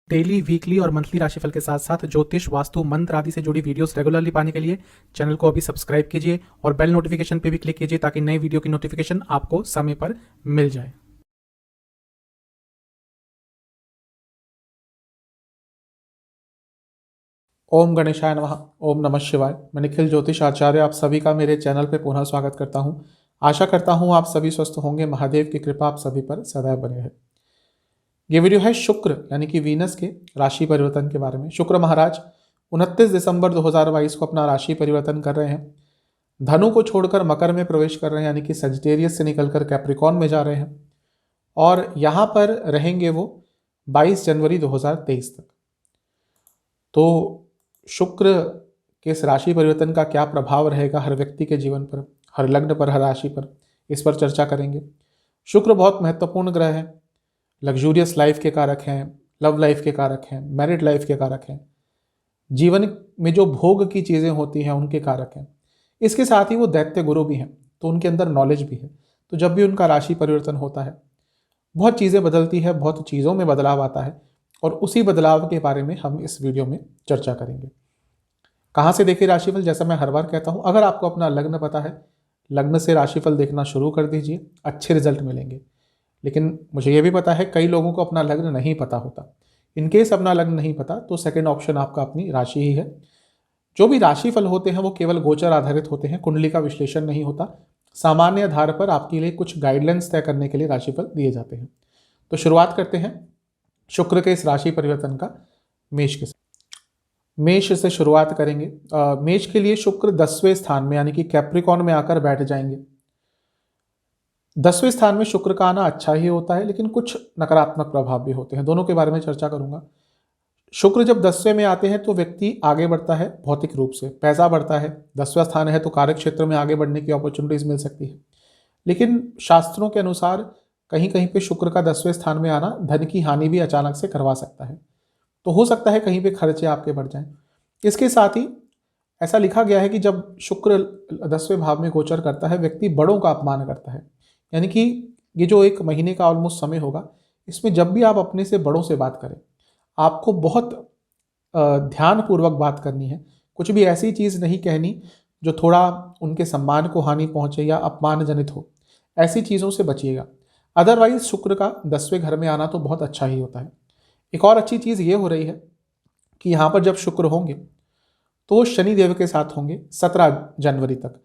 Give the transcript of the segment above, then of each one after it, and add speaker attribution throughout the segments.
Speaker 1: Daily, weekly और monthly राशिफल के साथ साथ ज्योतिष, वास्तु, मंत्र आदि से जुड़ी वीडियोस रेगुलरली पाने के लिए चैनल को अभी सब्सक्राइब कीजिए और बेल नोटिफिकेशन पे भी क्लिक कीजिए ताकि नई वीडियो की नोटिफिकेशन आपको समय पर मिल जाए।
Speaker 2: ओम गणेशाय नमः। ओम नमः शिवाय। मैं निखिल ज्योतिष आचार्य आप सभी का मेरे चैनल पे पुनः स्वागत करता हूं। आशा करता हूं आप सभी स्वस्थ होंगे। महादेव की कृपा आप सभी पर सदैव बने रहे। ये वीडियो है शुक्र यानी कि वीनस के राशि परिवर्तन के बारे में। शुक्र महाराज 29 दिसंबर 2022 को अपना राशि परिवर्तन कर रहे हैं। धनु को छोड़कर मकर में प्रवेश कर रहे हैं, यानी कि सजिटेरियस से निकलकर कैप्रिकॉन में जा रहे हैं और यहाँ पर रहेंगे वो 22 जनवरी 2023 तक। तो शुक्र के इस राशि परिवर्तन का क्या प्रभाव रहेगा हर व्यक्ति के जीवन पर, हर लग्न पर, हर राशि पर, इस पर चर्चा करेंगे। शुक्र बहुत महत्वपूर्ण ग्रह है। लग्जूरियस लाइफ के कारक हैं, लव लाइफ के कारक हैं, मैरिड लाइफ के कारक हैं, जीवन में जो भोग की चीज़ें होती हैं उनके कारक हैं। इसके साथ ही वो दैत्य गुरु भी हैं, तो उनके अंदर नॉलेज भी है। तो जब भी उनका राशि परिवर्तन होता है बहुत चीज़ें बदलती है, बहुत चीज़ों में बदलाव आता है और उसी बदलाव के बारे में हम इस वीडियो में चर्चा करेंगे। कहाँ से देखें राशिफल? जैसा मैं हर बार कहता हूँ, अगर आपको अपना लग्न पता है, लग्न से राशिफल देखना शुरू कर दीजिए, अच्छे रिजल्ट मिलेंगे। लेकिन मुझे ये भी पता है कई लोगों को अपना लग्न नहीं पता होता। इनकेस अपना लग्न नहीं पता तो सेकंड ऑप्शन आपका अपनी राशि ही है। जो भी राशिफल होते हैं वो केवल गोचर आधारित होते हैं, कुंडली का विश्लेषण नहीं होता। सामान्य आधार पर आपके लिए कुछ गाइडलाइंस तय करने के लिए राशिफल दिए जाते हैं। तो शुरुआत करते हैं शुक्र के इस राशि परिवर्तन का मेष के साथ। मेष से शुरुआत करेंगे। मेष के लिए शुक्र 10वें स्थान में यानी कि कैप्रिकॉन में आकर बैठ जाएंगे। 10वें स्थान में शुक्र का आना अच्छा ही होता है, लेकिन कुछ नकारात्मक प्रभाव भी होते हैं। दोनों के बारे में चर्चा करूंगा। शुक्र जब 10वें में आते हैं तो व्यक्ति आगे बढ़ता है, भौतिक रूप से पैसा बढ़ता है। 10वां स्थान है तो कार्य क्षेत्र में आगे बढ़ने की अपॉर्चुनिटीज मिल सकती है। लेकिन शास्त्रों के अनुसार कहीं कहीं पे शुक्र का 10वें स्थान में आना धन की हानि भी अचानक से करवा सकता है। तो हो सकता है कहीं पे खर्चे आपके बढ़ जाएं। इसके साथ ही ऐसा लिखा गया है कि जब शुक्र 10वें भाव में गोचर करता है व्यक्ति बड़ों का अपमान करता है। यानी कि ये जो एक महीने का ऑलमोस्ट समय होगा, इसमें जब भी आप अपने से बड़ों से बात करें आपको बहुत ध्यानपूर्वक बात करनी है। कुछ भी ऐसी चीज़ नहीं कहनी जो थोड़ा उनके सम्मान को हानि पहुंचे या अपमानजनित हो। ऐसी चीज़ों से बचिएगा। अदरवाइज शुक्र का 10वें घर में आना तो बहुत अच्छा ही होता है। एक और अच्छी चीज़ ये हो रही है कि यहाँ पर जब शुक्र होंगे तो शनिदेव के साथ होंगे 17 जनवरी तक।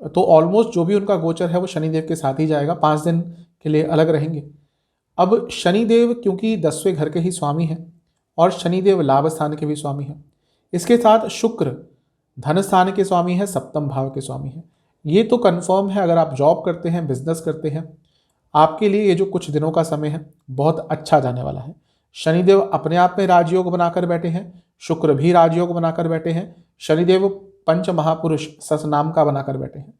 Speaker 2: तो ऑलमोस्ट जो भी उनका गोचर है वो शनिदेव के साथ ही जाएगा। 5 दिन के लिए अलग रहेंगे। अब शनिदेव क्योंकि 10वें घर के ही स्वामी हैं और शनिदेव लाभ स्थान के भी स्वामी हैं, इसके साथ शुक्र धन स्थान के स्वामी है, सप्तम भाव के स्वामी है। ये तो कंफर्म है, अगर आप जॉब करते हैं, बिजनेस करते हैं, आपके लिए ये जो कुछ दिनों का समय है बहुत अच्छा जाने वाला है। शनिदेव अपने आप में राजयोग बनाकर बैठे हैं, शुक्र भी राजयोग बनाकर बैठे हैं। शनिदेव पंच महापुरुष ससनाम का बनाकर बैठे हैं,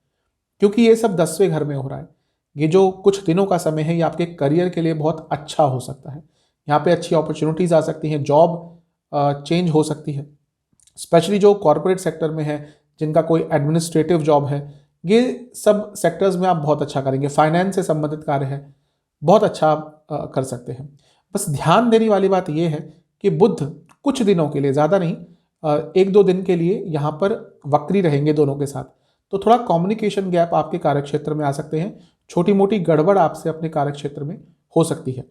Speaker 2: क्योंकि ये सब 10वें घर में हो रहा है। ये जो कुछ दिनों का समय है ये आपके करियर के लिए बहुत अच्छा हो सकता है। यहाँ पे अच्छी अपॉर्चुनिटीज आ सकती हैं, जॉब चेंज हो सकती है। स्पेशली जो कॉर्पोरेट सेक्टर में है, जिनका कोई एडमिनिस्ट्रेटिव जॉब है, ये सब सेक्टर्स में आप बहुत अच्छा करेंगे। फाइनेंस से संबंधित कार्य है, बहुत अच्छा आप कर सकते हैं। बस ध्यान देने वाली बात यह है कि बुध कुछ दिनों के लिए, ज़्यादा नहीं, 1-2 दिन के लिए यहाँ पर वक्री रहेंगे दोनों के साथ। तो थोड़ा कम्युनिकेशन गैप आपके कार्यक्षेत्र में आ सकते हैं। छोटी मोटी गड़बड़ आपसे अपने कार्यक्षेत्र में हो सकती है।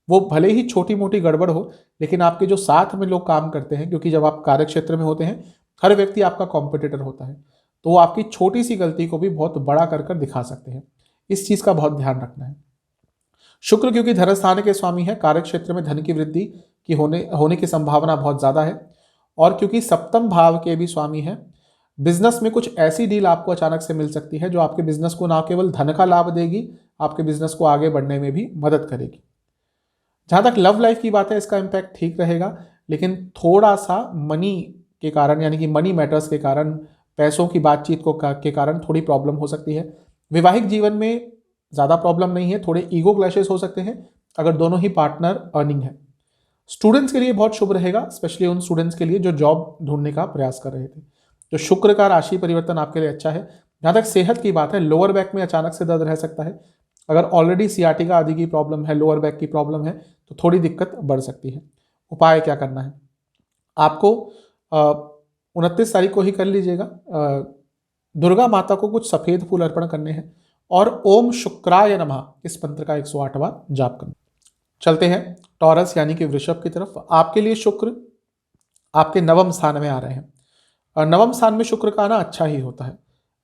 Speaker 2: वो भले ही छोटी मोटी गड़बड़ हो, लेकिन आपके जो साथ में लोग काम करते हैं, क्योंकि जब आप कार्यक्षेत्र में होते हैं हर व्यक्ति आपका कॉम्पिटिटर होता है, तो वो आपकी छोटी सी गलती को भी बहुत बड़ा कर कर दिखा सकते हैं। इस चीज़ का बहुत ध्यान रखना है। शुक्र क्योंकि धन स्थान के स्वामी है, कार्यक्षेत्र में धन की वृद्धि की होने की संभावना बहुत ज़्यादा है। और क्योंकि सप्तम भाव के भी स्वामी है, बिजनेस में कुछ ऐसी डील आपको अचानक से मिल सकती है जो आपके बिजनेस को ना केवल धन का लाभ देगी, आपके बिजनेस को आगे बढ़ने में भी मदद करेगी। जहाँ तक लव लाइफ की बात है, इसका इम्पैक्ट ठीक रहेगा, लेकिन थोड़ा सा मनी के कारण, यानी कि मनी मैटर्स के कारण, पैसों की बातचीत के कारण थोड़ी प्रॉब्लम हो सकती है। वैवाहिक जीवन में ज़्यादा प्रॉब्लम नहीं है, थोड़े ईगो क्लैशेस हो सकते हैं अगर दोनों ही पार्टनर अर्निंग है। स्टूडेंट्स के लिए बहुत शुभ रहेगा, स्पेशली उन स्टूडेंट्स के लिए जो जॉब ढूंढने का प्रयास कर रहे थे। तो शुक्र का राशि परिवर्तन आपके लिए अच्छा है। जहाँ तक सेहत की बात है, लोअर बैक में अचानक से दर्द रह सकता है। अगर ऑलरेडी सियाटिका आदि की प्रॉब्लम है, लोअर बैक की प्रॉब्लम है, तो थोड़ी दिक्कत बढ़ सकती है। उपाय क्या करना है? आपको 29 तारीख को ही कर लीजिएगा। दुर्गा माता को कुछ सफ़ेद फूल अर्पण करने हैं और ओम शुक्राय नमः इस मंत्र का 108 बार जाप करना। चलते हैं टॉरस यानी कि वृषभ की तरफ। आपके लिए शुक्र आपके नवम स्थान में आ रहे हैं और नवम स्थान में शुक्र का आना अच्छा ही होता है।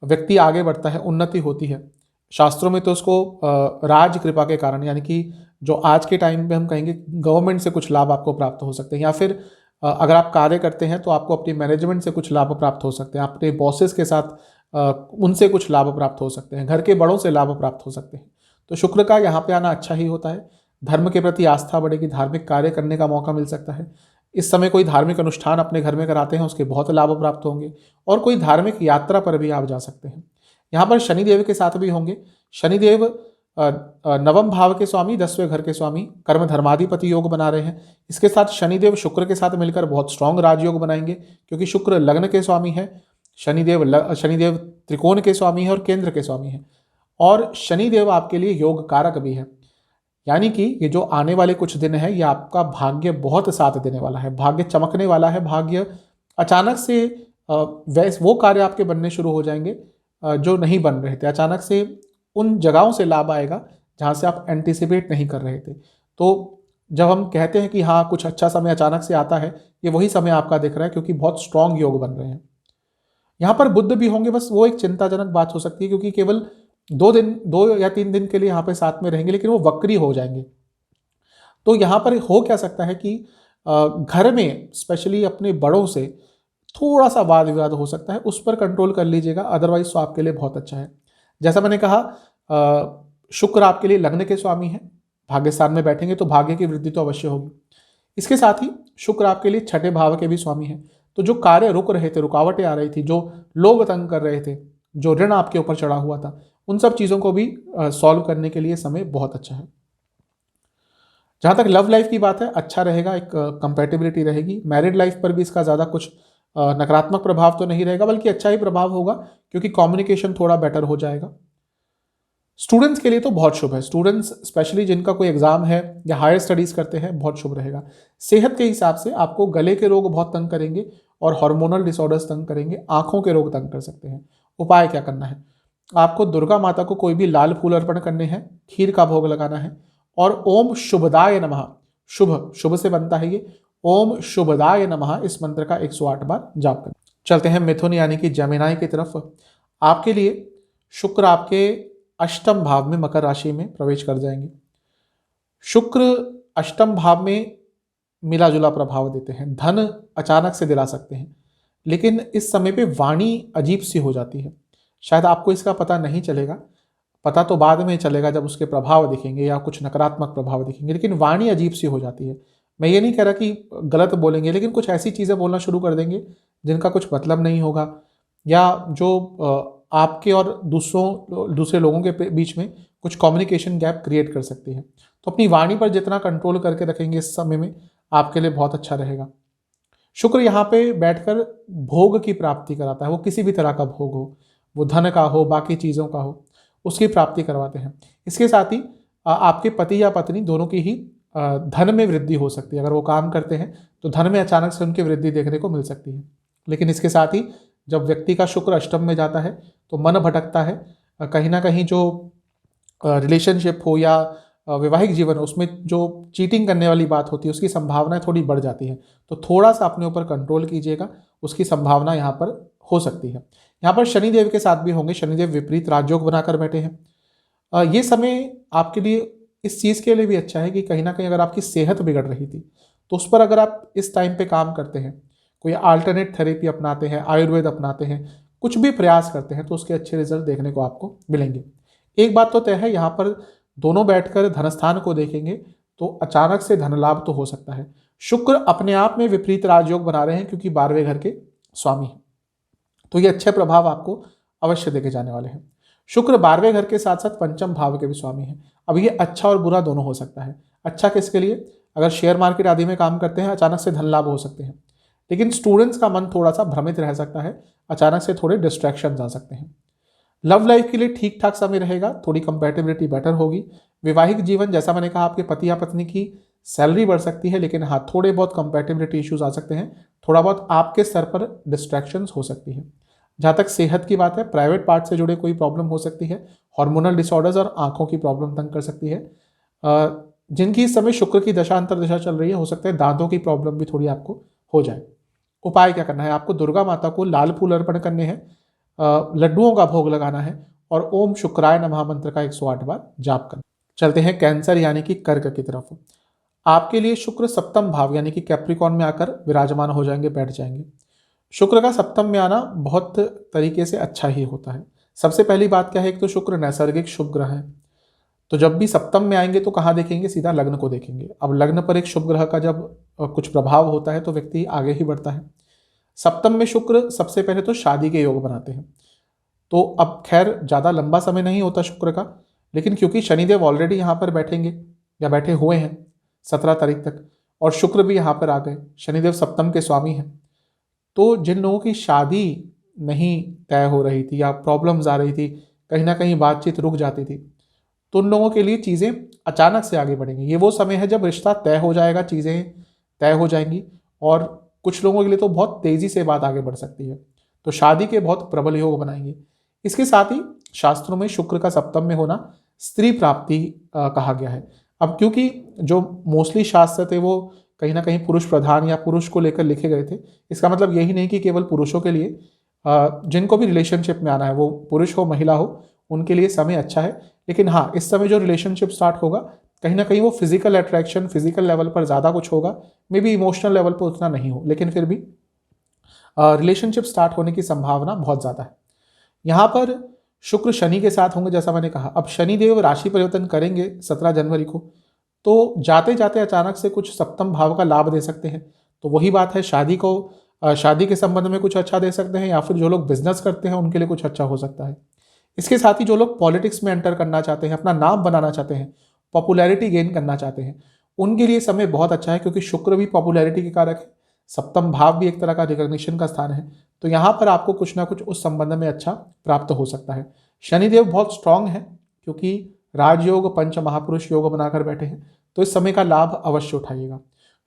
Speaker 2: व्यक्ति आगे बढ़ता है, उन्नति होती है। शास्त्रों में तो उसको राज कृपा के कारण, यानी कि जो आज के टाइम में हम कहेंगे गवर्नमेंट से कुछ लाभ आपको प्राप्त हो सकते हैं, या फिर अगर आप कार्य करते हैं तो आपको अपनी मैनेजमेंट से कुछ लाभ प्राप्त हो सकते हैं, अपने बॉसेस के साथ उनसे कुछ लाभ प्राप्त हो सकते हैं, घर के बड़ों से लाभ प्राप्त हो सकते हैं। तो शुक्र का यहाँ पे आना अच्छा ही होता है। धर्म के प्रति आस्था बढ़ेगी, धार्मिक कार्य करने का मौका मिल सकता है। इस समय कोई धार्मिक अनुष्ठान अपने घर में कराते हैं, उसके बहुत लाभ प्राप्त होंगे और कोई धार्मिक यात्रा पर भी आप जा सकते हैं। यहाँ पर शनिदेव के साथ भी होंगे। शनिदेव नवम भाव के स्वामी, 10वें घर के स्वामी, कर्म धर्माधिपति योग बना रहे हैं। इसके साथ शनिदेव शुक्र के साथ मिलकर बहुत स्ट्रांग राजयोग बनाएंगे, क्योंकि शुक्र लग्न के स्वामी है, शनिदेव त्रिकोण के स्वामी है और केंद्र के स्वामी है, और शनिदेव आपके लिए योग कारक भी है। यानी कि ये जो आने वाले कुछ दिन है, ये आपका भाग्य बहुत साथ देने वाला है, भाग्य चमकने वाला है। भाग्य अचानक से वो कार्य आपके बनने शुरू हो जाएंगे जो नहीं बन रहे थे। अचानक से उन जगहों से लाभ आएगा जहाँ से आप एंटिसिपेट नहीं कर रहे थे। तो जब हम कहते हैं कि हाँ कुछ अच्छा समय अचानक से आता है, ये वही समय आपका दिख रहा है, क्योंकि बहुत स्ट्रांग योग बन रहे हैं। यहाँ पर बुध भी होंगे, बस वो एक चिंताजनक बात हो सकती है, क्योंकि केवल 2 या 3 दिन के लिए यहाँ पे साथ में रहेंगे, लेकिन वो वक्री हो जाएंगे। तो यहाँ पर हो क्या सकता है कि घर में स्पेशली अपने बड़ों से थोड़ा सा वाद विवाद हो सकता है, उस पर कंट्रोल कर लीजिएगा, अदरवाइज तो आपके लिए बहुत अच्छा है। जैसा मैंने कहा, शुक्र आपके लिए लग्न के स्वामी है, भाग्य स्थान में बैठेंगे तो भाग्य की वृद्धि तो अवश्य होगी। इसके साथ ही शुक्र आपके लिए 6ठे भाव के भी स्वामी हैं। तो जो कार्य रुक रहे थे, रुकावटें आ रही थी, जो लोग तंग कर रहे थे, जो ऋण आपके ऊपर चढ़ा हुआ था, उन सब चीज़ों को भी सॉल्व करने के लिए समय बहुत अच्छा है। जहाँ तक लव लाइफ की बात है, अच्छा रहेगा, एक कंपैटिबिलिटी रहेगी। मैरिड लाइफ पर भी इसका ज़्यादा कुछ नकारात्मक प्रभाव तो नहीं रहेगा, बल्कि अच्छा ही प्रभाव होगा, क्योंकि कम्युनिकेशन थोड़ा बेटर हो जाएगा। स्टूडेंट्स के लिए तो बहुत शुभ है। स्टूडेंट्स स्पेशली जिनका कोई एग्जाम है या हायर स्टडीज़ करते हैं, बहुत शुभ रहेगा। सेहत के हिसाब से आपको गले के रोग बहुत तंग करेंगे और हार्मोनल डिसऑर्डर्स तंग करेंगे, आंखों के रोग तंग कर सकते हैं। उपाय क्या करना है? आपको दुर्गा माता को कोई भी लाल फूल अर्पण करने हैं, खीर का भोग लगाना है और ओम शुभदाय नमः, शुभ से बनता है ये, ओम शुभदाय नमः इस मंत्र का 108 बार जाप करें। चलते हैं मिथुन यानी कि जमिनाई की तरफ। आपके लिए शुक्र आपके अष्टम भाव में, मकर राशि में प्रवेश कर जाएंगे। शुक्र अष्टम भाव में मिला जुला प्रभाव देते हैं, धन अचानक से दिला सकते हैं, लेकिन इस समय पे वाणी अजीब सी हो जाती है। शायद आपको इसका पता नहीं चलेगा, पता तो बाद में चलेगा जब उसके प्रभाव दिखेंगे या कुछ नकारात्मक प्रभाव दिखेंगे, लेकिन वाणी अजीब सी हो जाती है। मैं ये नहीं कह रहा कि गलत बोलेंगे, लेकिन कुछ ऐसी चीज़ें बोलना शुरू कर देंगे जिनका कुछ मतलब नहीं होगा, या जो आपके और दूसरे लोगों के बीच में कुछ कम्युनिकेशन गैप क्रिएट कर सकती है। तो अपनी वाणी पर जितना कंट्रोल करके रखेंगे इस समय में, आपके लिए बहुत अच्छा रहेगा। शुक्र यहाँ पे बैठकर भोग की प्राप्ति कराता है, वो किसी भी तरह का भोग हो, वो धन का हो, बाकी चीज़ों का हो, उसकी प्राप्ति करवाते हैं। इसके साथ ही आपके पति या पत्नी दोनों की ही धन में वृद्धि हो सकती है। अगर वो काम करते हैं तो धन में अचानक से उनकी वृद्धि देखने को मिल सकती है। लेकिन इसके साथ ही जब व्यक्ति का शुक्र अष्टम में जाता है तो मन भटकता है, कहीं ना कहीं जो रिलेशनशिप हो या वैवाहिक जीवन हो, उसमें जो चीटिंग करने वाली बात होती है उसकी संभावनाएं थोड़ी बढ़ जाती है। तो थोड़ा सा अपने ऊपर कंट्रोल कीजिएगा, उसकी संभावना यहाँ पर हो सकती है। यहाँ पर शनिदेव के साथ भी होंगे, शनिदेव विपरीत राजयोग बनाकर बैठे हैं। ये समय आपके लिए इस चीज़ के लिए भी अच्छा है कि कहीं ना कहीं अगर आपकी सेहत बिगड़ रही थी तो उस पर अगर आप इस टाइम पे काम करते हैं, कोई अल्टरनेट थेरेपी अपनाते हैं, आयुर्वेद अपनाते हैं, कुछ भी प्रयास करते हैं, तो उसके अच्छे रिजल्ट देखने को आपको मिलेंगे। एक बात तो तय है, यहाँ पर दोनों बैठकर धनस्थान को देखेंगे तो अचानक से धन लाभ तो हो सकता है। शुक्र अपने आप में विपरीत राजयोग बना रहे हैं, क्योंकि 12वें घर के स्वामी हैं, तो ये अच्छे प्रभाव आपको अवश्य देके जाने वाले हैं। शुक्र 12वें घर के साथ साथ पंचम भाव के भी स्वामी हैं। अब ये अच्छा और बुरा दोनों हो सकता है। अच्छा किसके लिए? अगर शेयर मार्केट आदि में काम करते हैं, अचानक से धन लाभ हो सकते हैं, लेकिन स्टूडेंट्स का मन थोड़ा सा भ्रमित रह सकता है, अचानक से थोड़े डिस्ट्रैक्शन आ सकते हैं। लव लाइफ के लिए ठीक ठाक समय रहेगा, थोड़ी कंपैटिबिलिटी बेटर होगी। वैवाहिक जीवन, जैसा मैंने कहा, आपके पति या पत्नी की सैलरी बढ़ सकती है, लेकिन हाँ थोड़े बहुत कंपैटिबिलिटी इश्यूज आ सकते हैं, थोड़ा बहुत आपके स्तर पर डिस्ट्रैक्शंस हो सकती है। जहाँ तक सेहत की बात है, प्राइवेट पार्ट से जुड़े कोई प्रॉब्लम हो सकती है, हार्मोनल डिसऑर्डर्स और आंखों की प्रॉब्लम तंग कर सकती है। जिनकी इस समय शुक्र की दशा अंतर दशा चल रही है, हो सकता है दांतों की प्रॉब्लम भी थोड़ी आपको हो जाए। उपाय क्या करना है, आपको दुर्गा माता को लाल फूल अर्पण करने हैं, लड्डुओं का भोग लगाना है और ओम शुक्राय नमः मंत्र का 108 बार जाप करना। चलते हैं कैंसर यानी कि कर्क की तरफ। आपके लिए शुक्र सप्तम भाव यानी कि कैप्रिकॉन में आकर विराजमान हो जाएंगे, बैठ जाएंगे। शुक्र का सप्तम में आना बहुत तरीके से अच्छा ही होता है। सबसे पहली बात क्या है, एक तो शुक्र नैसर्गिक शुभ ग्रह है, तो जब भी सप्तम में आएंगे तो कहाँ देखेंगे, सीधा लग्न को देखेंगे। अब लग्न पर एक शुभ ग्रह का जब कुछ प्रभाव होता है तो व्यक्ति आगे ही बढ़ता है। सप्तम में शुक्र सबसे पहले तो शादी के योग बनाते हैं, तो अब खैर ज़्यादा लंबा समय नहीं होता शुक्र का, लेकिन क्योंकि शनिदेव ऑलरेडी यहाँ पर बैठेंगे या बैठे हुए हैं 17 तारीख तक, और शुक्र भी यहाँ पर आ गए, शनिदेव सप्तम के स्वामी हैं, तो जिन लोगों की शादी नहीं तय हो रही थी या प्रॉब्लम्स आ रही थी, कहीं ना कहीं बातचीत रुक जाती थी, तो उन लोगों के लिए चीज़ें अचानक से आगे बढ़ेंगी। ये वो समय है जब रिश्ता तय हो जाएगा, चीज़ें तय हो जाएंगी, और कुछ लोगों के लिए तो बहुत तेज़ी से बात आगे बढ़ सकती है, तो शादी के बहुत प्रबल योग बनाएंगे। इसके साथ ही शास्त्रों में शुक्र का सप्तम में होना स्त्री प्राप्ति कहा गया है। अब क्योंकि जो मोस्टली शास्त्र थे वो कहीं ना कहीं पुरुष प्रधान या पुरुष को लेकर लिखे गए थे, इसका मतलब यही नहीं कि केवल पुरुषों के लिए, जिनको भी रिलेशनशिप में आना है, वो पुरुष हो महिला हो, उनके लिए समय अच्छा है। लेकिन हाँ, इस समय जो रिलेशनशिप स्टार्ट होगा, कहीं ना कहीं वो फिजिकल अट्रैक्शन, फिजिकल लेवल पर ज़्यादा कुछ होगा, मे बी इमोशनल लेवल पर उतना नहीं हो, लेकिन फिर भी रिलेशनशिप स्टार्ट होने की संभावना बहुत ज़्यादा है। यहाँ पर शुक्र शनि के साथ होंगे, जैसा मैंने कहा। अब शनिदेव राशि परिवर्तन करेंगे 17 जनवरी को, तो जाते जाते अचानक से कुछ सप्तम भाव का लाभ दे सकते हैं। तो वही बात है, शादी के संबंध में कुछ अच्छा दे सकते हैं, या फिर जो लोग बिजनेस करते हैं उनके लिए कुछ अच्छा हो सकता है। इसके साथ ही जो लोग पॉलिटिक्स में एंटर करना चाहते हैं, अपना नाम बनाना चाहते हैं, पॉपुलैरिटी गेन करना चाहते हैं, उनके लिए समय बहुत अच्छा है, क्योंकि शुक्र भी पॉपुलैरिटी के कारक है, सप्तम भाव भी एक तरह का रिकॉग्निशन का स्थान है, तो यहाँ पर आपको कुछ ना कुछ उस संबंध में अच्छा प्राप्त हो सकता है। शनिदेव बहुत स्ट्रांग है, क्योंकि राजयोग पंच महापुरुष योग बनाकर बैठे हैं, तो इस समय का लाभ अवश्य उठाइएगा।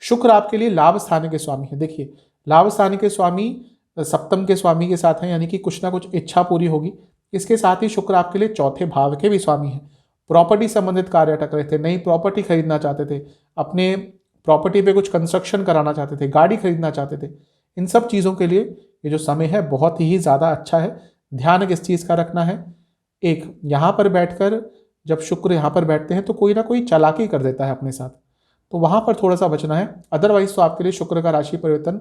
Speaker 2: शुक्र आपके लिए लाभ स्थान के स्वामी है। देखिए, लाभ स्थान के स्वामी सप्तम के स्वामी के साथ हैं, यानी कि कुछ ना कुछ इच्छा पूरी होगी। इसके साथ ही शुक्र आपके लिए चौथे भाव के भी स्वामी हैं। प्रॉपर्टी संबंधित कार्य अटक रहे थे, नई प्रॉपर्टी खरीदना चाहते थे, अपने प्रॉपर्टी पे कुछ कंस्ट्रक्शन कराना चाहते थे, गाड़ी खरीदना चाहते थे, इन सब चीज़ों के लिए ये जो समय है बहुत ही ज़्यादा अच्छा है। ध्यान किस चीज़ का रखना है, एक यहाँ पर बैठकर जब शुक्र यहाँ पर बैठते हैं तो कोई ना कोई चालाकी कर देता है अपने साथ, तो वहाँ पर थोड़ा सा बचना है। अदरवाइज तो आपके लिए शुक्र का राशि परिवर्तन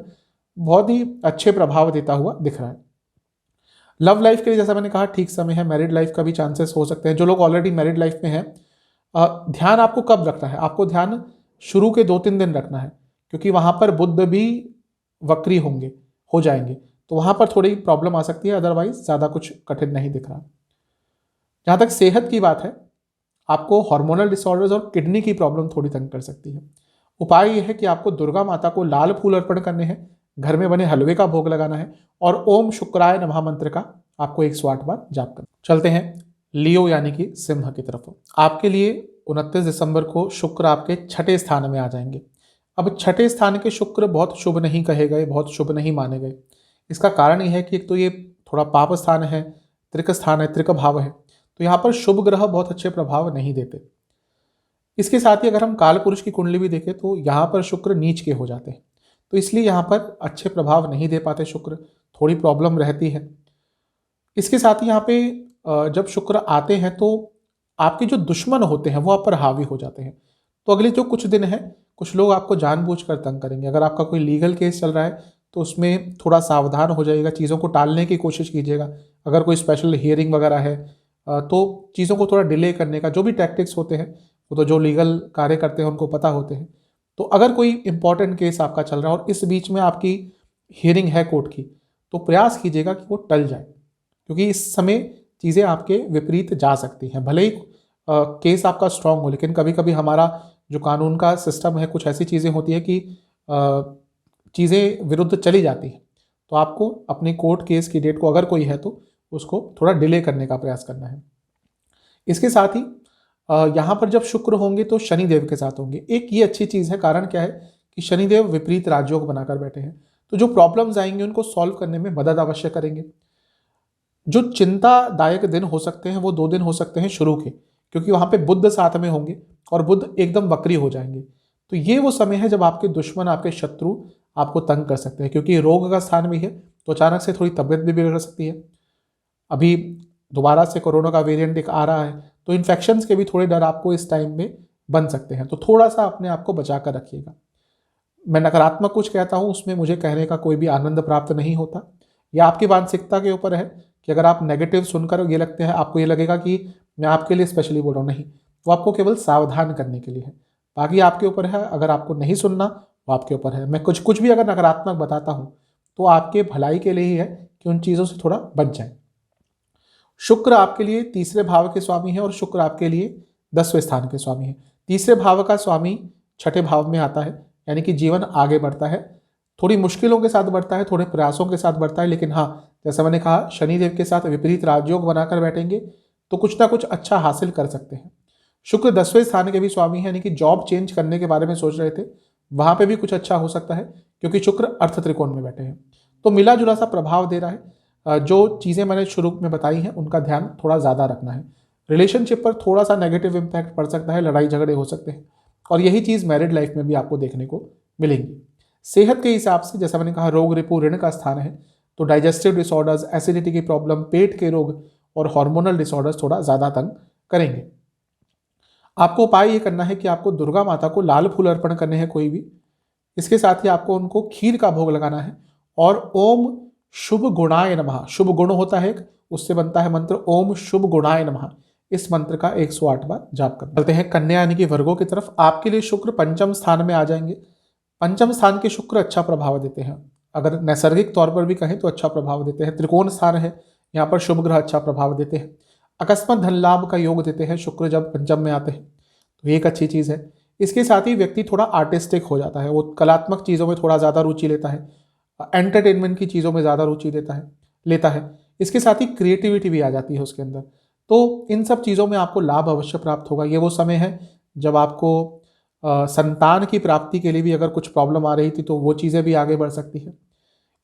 Speaker 2: बहुत ही अच्छे प्रभाव देता हुआ दिख रहा है। लव लाइफ के लिए जैसा मैंने कहा ठीक समय है, मैरिड लाइफ का भी चांसेस हो सकते हैं। जो लोग ऑलरेडी मैरिड लाइफ में हैं, ध्यान आपको कब रखना है, आपको ध्यान शुरू के 2-3 दिन रखना है, क्योंकि वहाँ पर बुध भी वक्री हो जाएंगे, तो वहाँ पर थोड़ी प्रॉब्लम आ सकती है, अदरवाइज ज़्यादा कुछ कठिन नहीं दिख रहा। जहाँ तक सेहत की बात है, आपको हार्मोनल डिसऑर्डर्स और किडनी की प्रॉब्लम थोड़ी तंग कर सकती है। उपाय यह है कि आपको दुर्गा माता को लाल फूल अर्पण करने हैं, घर में बने हलवे का भोग लगाना है, और ओम शुक्राय नमः मंत्र का आपको 108 बार जाप करना। चलते हैं लियो यानी कि सिंह की तरफ। आपके लिए 29 दिसंबर को शुक्र आपके छठे स्थान में आ जाएंगे। अब छठे स्थान के शुक्र बहुत शुभ नहीं कहे गए, बहुत शुभ नहीं माने गए। इसका कारण यह है कि एक तो ये थोड़ा पाप स्थान है, त्रिक स्थान है, त्रिक भाव है, तो यहाँ पर शुभ ग्रह बहुत अच्छे प्रभाव नहीं देते। इसके साथ ही अगर हम काल पुरुष की कुंडली भी देखें तो यहाँ पर शुक्र नीच के हो जाते हैं, तो इसलिए यहाँ पर अच्छे प्रभाव नहीं दे पाते शुक्र, थोड़ी प्रॉब्लम रहती है। इसके साथ ही यहाँ पे जब शुक्र आते हैं तो आपके जो दुश्मन होते हैं वो आप पर हावी हो जाते हैं। तो अगले जो कुछ दिन है, कुछ लोग आपको जानबूझकर तंग करेंगे। अगर आपका कोई लीगल केस चल रहा है तो उसमें थोड़ा सावधान हो जाइएगा, चीज़ों को टालने की कोशिश कीजिएगा। अगर कोई स्पेशल हियरिंग वगैरह है तो चीज़ों को थोड़ा डिले करने का, जो भी टैक्टिक्स होते हैं वो तो जो लीगल कार्य करते हैं उनको पता होते हैं। तो अगर कोई इंपॉर्टेंट केस आपका चल रहा है और इस बीच में आपकी हियरिंग है कोर्ट की, तो प्रयास कीजिएगा कि वो टल जाए, क्योंकि इस समय चीज़ें आपके विपरीत जा सकती हैं। भले ही केस आपका स्ट्रांग हो, लेकिन कभी कभी हमारा जो कानून का सिस्टम है, कुछ ऐसी चीज़ें होती है कि चीज़ें विरुद्ध चली जाती हैं। तो आपको अपने कोर्ट केस की डेट को, अगर कोई है तो उसको थोड़ा डिले करने का प्रयास करना है। इसके साथ ही यहाँ पर जब शुक्र होंगे तो शनिदेव के साथ होंगे। एक ये अच्छी चीज़ है, कारण क्या है कि शनिदेव विपरीत राजयोग बनाकर बैठे हैं, तो जो प्रॉब्लम्स आएंगे उनको सॉल्व करने में मदद अवश्य करेंगे। जो चिंतादायक दिन हो सकते हैं वो 2 दिन हो सकते हैं शुरू के, क्योंकि वहाँ पे बुध साथ में होंगे और बुध एकदम वक्री हो जाएंगे। तो ये वो समय है जब आपके दुश्मन, आपके शत्रु आपको तंग कर सकते हैं, क्योंकि रोग का स्थान भी है, तो अचानक से थोड़ी तबियत भी बिगड़ सकती है। अभी दोबारा से कोरोना का वेरिएंट एक आ रहा है, तो इन्फेक्शंस के भी थोड़े डर आपको इस टाइम में बन सकते हैं, तो थोड़ा सा अपने आप को बचा कर रखिएगा। मैं नकारात्मक कुछ कहता हूँ उसमें मुझे कहने का कोई भी आनंद प्राप्त नहीं होता, या आपकी मानसिकता के ऊपर है कि अगर आप नेगेटिव सुनकर ये लगते हैं, आपको ये लगेगा कि मैं आपके लिए स्पेशली बोल रहा हूँ, नहीं, वो आपको केवल सावधान करने के लिए है। बाकी आपके ऊपर है, अगर आपको नहीं सुनना वो आपके ऊपर है। मैं कुछ भी अगर नकारात्मक बताता हूँ तो आपके भलाई के लिए ही है कि उन चीज़ों से थोड़ा बच जाए। शुक्र आपके लिए 3रे भाव के स्वामी है और शुक्र आपके लिए 10वें स्थान के स्वामी है। 3रे भाव का स्वामी 6ठे भाव में आता है, यानी कि जीवन आगे बढ़ता है, थोड़ी मुश्किलों के साथ बढ़ता है, थोड़े प्रयासों के साथ बढ़ता है, लेकिन हाँ, जैसा मैंने कहा, शनिदेव के साथ विपरीत राजयोग बनाकर बैठेंगे तो कुछ ना कुछ अच्छा हासिल कर सकते हैं। शुक्र 10वें स्थान के भी स्वामी है, यानी कि जॉब चेंज करने के बारे में सोच रहे थे, वहां पे भी कुछ अच्छा हो सकता है, क्योंकि शुक्र अर्थ त्रिकोण में बैठे हैं, तो मिला जुला सा प्रभाव दे रहा है। जो चीज़ें मैंने शुरू में बताई हैं उनका ध्यान थोड़ा ज़्यादा रखना है। रिलेशनशिप पर थोड़ा सा नेगेटिव इम्पैक्ट पड़ सकता है, लड़ाई झगड़े हो सकते हैं, और यही चीज़ मैरिड लाइफ में भी आपको देखने को मिलेंगी। सेहत के हिसाब से जैसा मैंने कहा, रोग रिपु ऋण का स्थान है, तो डाइजेस्टिव डिसऑर्डर्स, एसिडिटी की प्रॉब्लम, पेट के रोग और हार्मोनल डिसऑर्डर्स थोड़ा ज़्यादा तंग करेंगे। आपको उपाय ये करना है कि आपको दुर्गा माता को लाल फूल अर्पण करने हैं कोई भी, इसके साथ ही आपको उनको खीर का भोग लगाना है, और ओम शुभ गुणाय नमः, शुभ गुण होता है एक, उससे बनता है मंत्र ओम शुभ गुणाय नमः, इस मंत्र का 108 बार जाप करना। चलते हैं कन्या यानी कि वर्गों की तरफ। आपके लिए शुक्र पंचम स्थान में आ जाएंगे। पंचम स्थान के शुक्र अच्छा प्रभाव देते हैं, अगर नैसर्गिक तौर पर भी कहें तो अच्छा प्रभाव देते हैं। त्रिकोण स्थान है, यहाँ पर शुभ ग्रह अच्छा प्रभाव देते हैं। अकस्मात धन लाभ का योग देते हैं शुक्र जब पंचम में आते हैं, तो एक अच्छी चीज़ है। इसके साथ ही व्यक्ति थोड़ा आर्टिस्टिक हो जाता है, वो कलात्मक चीज़ों में थोड़ा ज़्यादा रुचि लेता है, एंटरटेनमेंट की चीज़ों में ज़्यादा रुचि लेता है। इसके साथ ही क्रिएटिविटी भी आ जाती है उसके अंदर, तो इन सब चीज़ों में आपको लाभ अवश्य प्राप्त होगा। ये वो समय है जब आपको संतान की प्राप्ति के लिए भी अगर कुछ प्रॉब्लम आ रही थी तो वो चीज़ें भी आगे बढ़ सकती है।